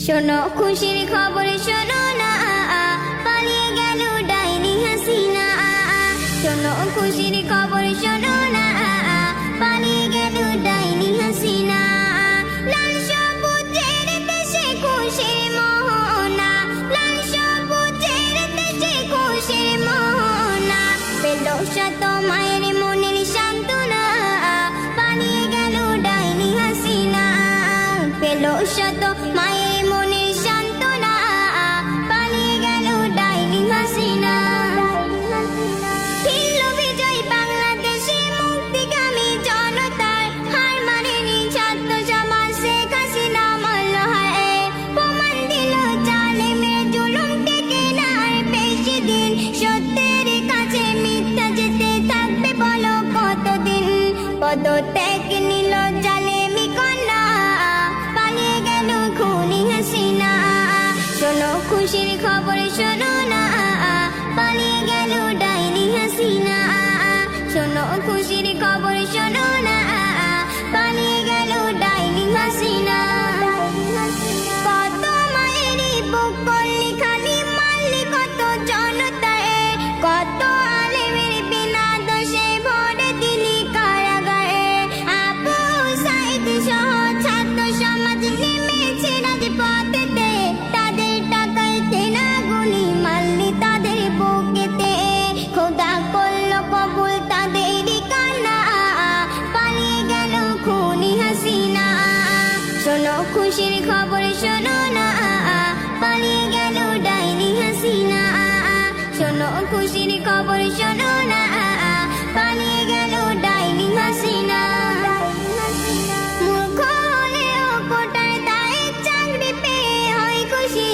শোনো খুশির খবর শোনো না, পালিয়ে গেল ডাইনি হাসিনা। শোনো খুশির খবর শোনো না, পালিয়ে গেল ডাইনি হাসিনা। লাল সবুজের দেশে খুশির মোহনা, লাল সবুজের দেশে খুশির মোহনা। পেল শত মায়ের মনের সান্ত্বনা, পালিয়ে গেল ডাইনি হাসিনা। পেল শত মায়ের মনের সান্ত্বনা, পালিয়ে গেল ডাইনি হাসিনা। ফিরল বিজয় বাংলাদেশে, মুক্তিগামী জনতার হার মানেনি ছাত্র সমাজ। শেখ হাসিনা মারল হায়, প্রমাণ দিল জালেমের জুলুম টেকে না আর বেশি দিন। সত্যের কাছে মিথ্যা যেতে থাকবে বলো কতদিন। পদত্যাগ নিল জালেমি কন্যা, পালিয়ে গেল খুনি হাসিনা। শোনো খুশির খবর শোনো না, পালিয়ে গেল ডাইনি হাসিনা। শোনো খুশির খবর শোনো না, পালিয়ে গেল ডাইনি হাসিনা। কত মায়েরই বুক করলি খালি, মারলি কত জনতায়। কত আলেমের বিনা দোষে ভরে দিলি কারাগারে। আবু সাইদ সহ ছাত্র সমাজ নেমেছে রাজপথেতে, তাদের টাকায় কেনা গুলি মারলি তাদের বুকেতে। খোদা করল কবুল তাদেরই কান্না, পালিয়ে গেল খুনি হাসিনা। শোনো খুশির খবর শোনো না, পালিয়ে গেল ডাইনি হাসিনা। শোনো খুশির খবর শোনো না, পালিয়ে গেল ডাইনি হাসিনা। মূর্খ হলেও কোটার দায়ে চাকরি পেয়ে হয় খুশি,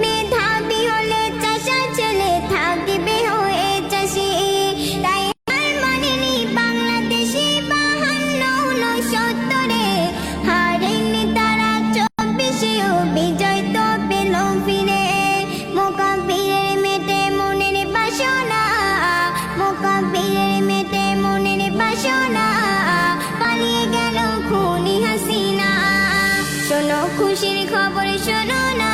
মেধাবী হলে চাষার ছেলে থাকবে হয়ে চাষি। তাই হার মানেনি বাংলাদেশি 52-69 হারেনি তারা 24-এও বিজয় তো পেল ফিরে। মোকাব্বিরের মেটে মনের বাসনা, মোকাব্বিরের মেটে মনের বাসনা, পালিয়ে গেল খুনি হাসিনা। শোনো খুশির খবর শোনো না,